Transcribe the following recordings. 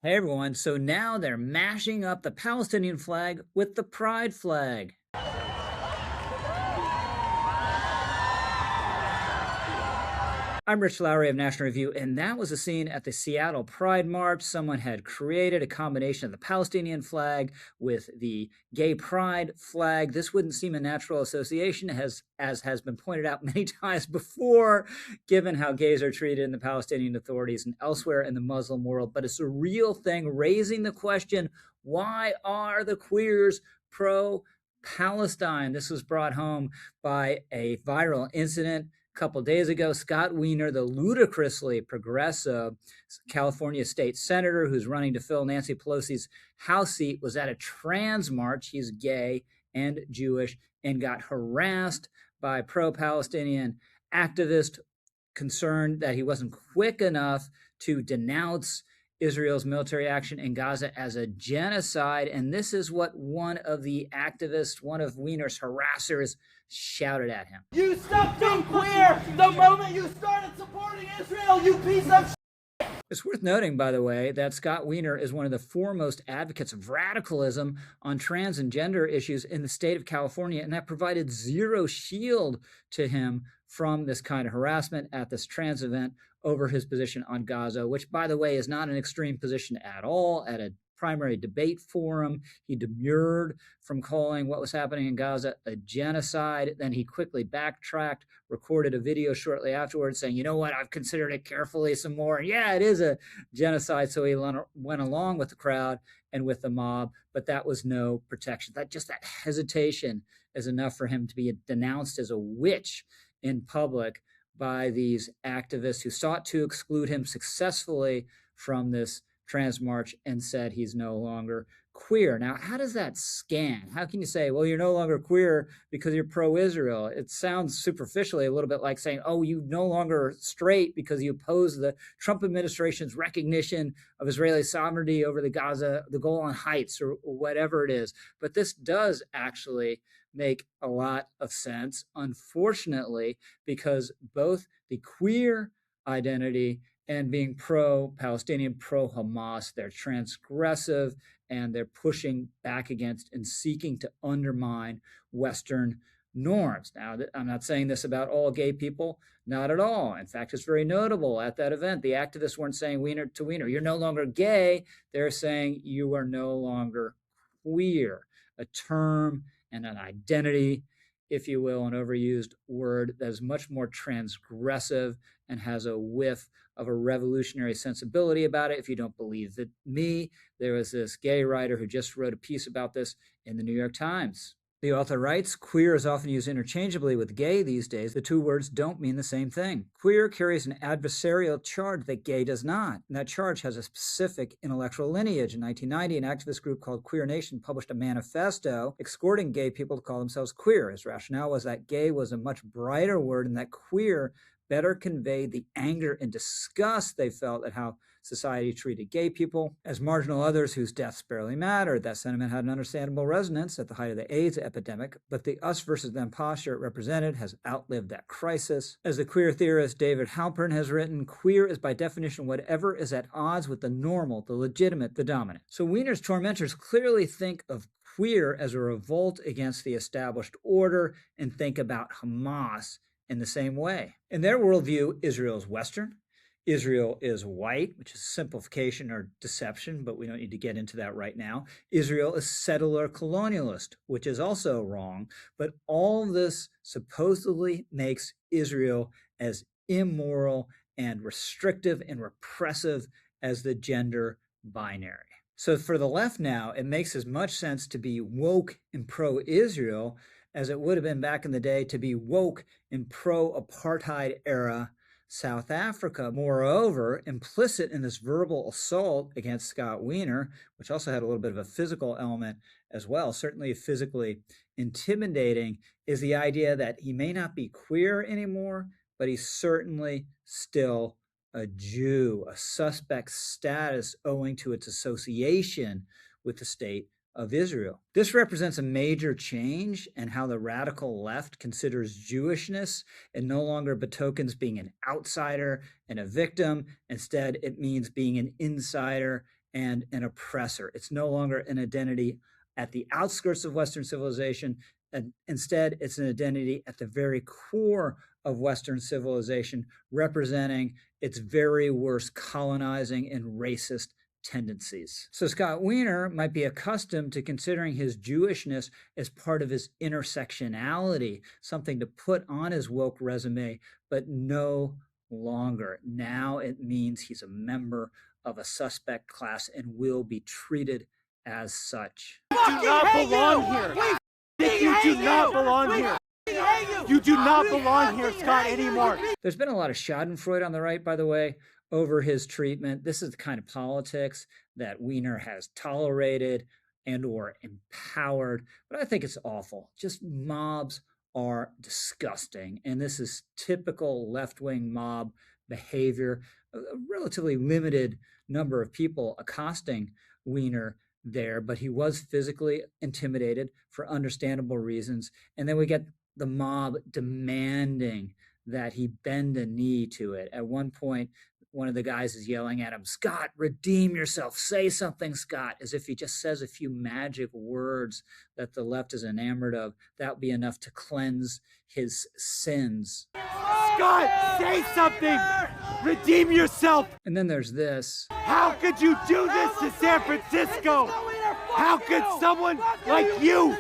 Hey everyone, so now they're mashing up the Palestinian flag with the pride flag. I'm Rich Lowry of National Review, and that was a scene at the Seattle Pride March. Someone had created a combination of the Palestinian flag with the gay pride flag. This wouldn't seem a natural association, as has been pointed out many times before, given how gays are treated in the Palestinian authorities and elsewhere in the Muslim world. But it's a real thing, raising the question, why are the queers pro-Palestine? This was brought home by a viral incident couple days ago. Scott Wiener, the ludicrously progressive California state senator who's running to fill Nancy Pelosi's House seat, was at a trans march. He's gay and Jewish and got harassed by pro-Palestinian activists concerned that he wasn't quick enough to denounce Israel's military action in Gaza as a genocide. And this is what one of the activists, one of Wiener's harassers, shouted at him. You stopped being queer the moment you started supporting Israel, you piece of shit! It's worth noting, by the way, that Scott Wiener is one of the foremost advocates of radicalism on trans and gender issues in the state of California, and that provided zero shield to him from this kind of harassment at this trans event over his position on Gaza, which, by the way, is not an extreme position at all. At a primary debate forum, he demurred from calling what was happening in Gaza a genocide. Then he quickly backtracked, recorded a video shortly afterwards saying, you know what, I've considered it carefully some more. And yeah, it is a genocide. So he went along with the crowd and with the mob, but that was no protection. That hesitation is enough for him to be denounced as a witch in public by these activists who sought to exclude him successfully from this trans march and said he's no longer queer. Now, how does that scan? How can you say, well, you're no longer queer because you're pro-Israel? It sounds superficially a little bit like saying, oh, you no longer straight because you oppose the Trump administration's recognition of Israeli sovereignty over the Gaza, the Golan Heights, or whatever it is. But this does actually make a lot of sense, unfortunately, because both the queer identity and being pro-Palestinian, pro-Hamas, they're transgressive and they're pushing back against and seeking to undermine Western norms. Now, I'm not saying this about all gay people, not at all. In fact, it's very notable at that event, the activists weren't saying Wiener to Wiener, you're no longer gay. They're saying you are no longer queer, a term and an identity, if you will, an overused word that is much more transgressive and has a whiff of a revolutionary sensibility about it. If you don't believe me, there was this gay writer who just wrote a piece about this in the New York Times. The author writes, queer is often used interchangeably with gay these days. The two words don't mean the same thing. Queer carries an adversarial charge that gay does not, and that charge has a specific intellectual lineage. In 1990, an activist group called Queer Nation published a manifesto exhorting gay people to call themselves queer. His rationale was that gay was a much brighter word and that queer better conveyed the anger and disgust they felt at how society treated gay people as marginal others whose deaths barely mattered. That sentiment had an understandable resonance at the height of the AIDS epidemic, but the us versus them posture it represented has outlived that crisis. As the queer theorist David Halpern has written, queer is by definition whatever is at odds with the normal, the legitimate, the dominant. So Wiener's tormentors clearly think of queer as a revolt against the established order and think about Hamas in the same way. In their worldview, Israel is Western. Israel is white, which is simplification or deception, but we don't need to get into that right now. Israel is settler colonialist, which is also wrong. But all this supposedly makes Israel as immoral and restrictive and repressive as the gender binary. So for the left now, it makes as much sense to be woke and pro-Israel as it would have been back in the day to be woke in pro-apartheid era South Africa. Moreover, implicit in this verbal assault against Scott Wiener, which also had a little bit of a physical element as well, certainly physically intimidating, is the idea that he may not be queer anymore, but he's certainly still a Jew, a suspect status owing to its association with the state of Israel. This represents a major change in how the radical left considers Jewishness. It no longer betokens being an outsider and a victim. Instead, it means being an insider and an oppressor. It's no longer an identity at the outskirts of Western civilization. And instead, it's an identity at the very core of Western civilization, representing its very worst colonizing and racist tendencies. So Scott Wiener might be accustomed to considering his Jewishness as part of his intersectionality, something to put on his woke resume, but no longer. Now it means he's a member of a suspect class and will be treated as such. You do not belong here. You do not belong here. You do not belong here, Scott, anymore. There's been a lot of schadenfreude on the right, by the way, over his treatment. This is the kind of politics that Wiener has tolerated and or empowered, but I think it's awful. Just mobs are disgusting, and this is typical left-wing mob behavior. A relatively limited number of people accosting Wiener there, but he was physically intimidated for understandable reasons. And then we get the mob demanding that he bend a knee to it. At one point, one of the guys is yelling at him, "Scott, redeem yourself. Say something, Scott," as if he just says a few magic words that the left is enamored of. That would be enough to cleanse his sins. Scott, say something. Redeem yourself. And then there's this. How could you do this to San Francisco? How could someone like you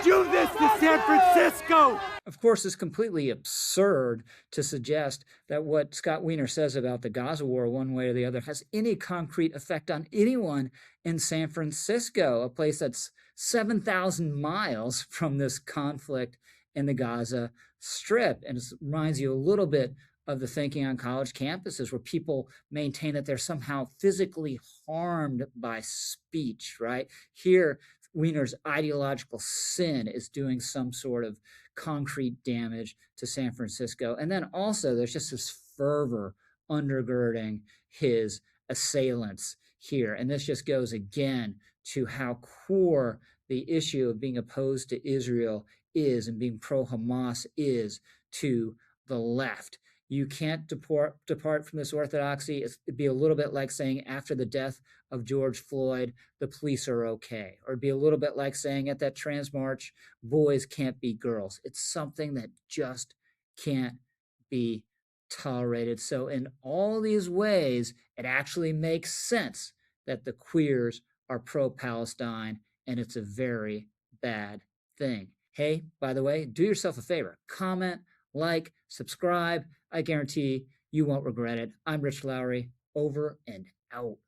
do this to San Francisco? Of course, it's completely absurd to suggest that what Scott Wiener says about the Gaza war, one way or the other, has any concrete effect on anyone in San Francisco, a place that's 7,000 miles from this conflict in the Gaza Strip. And it reminds you a little bit of the thinking on college campuses where people maintain that they're somehow physically harmed by speech, right? Here, Wiener's ideological sin is doing some sort of concrete damage to San Francisco. And then also there's just this fervor undergirding his assailants here. And this just goes again to how core the issue of being opposed to Israel is and being pro-Hamas is to the left. You can't depart from this orthodoxy. It'd be a little bit like saying after the death of George Floyd, the police are okay. Or it'd be a little bit like saying at that trans march, boys can't be girls. It's something that just can't be tolerated. So in all these ways, it actually makes sense that the queers are pro-Palestine, and it's a very bad thing. Hey, by the way, do yourself a favor. Comment, like, subscribe. I guarantee you won't regret it. I'm Rich Lowry, over and out.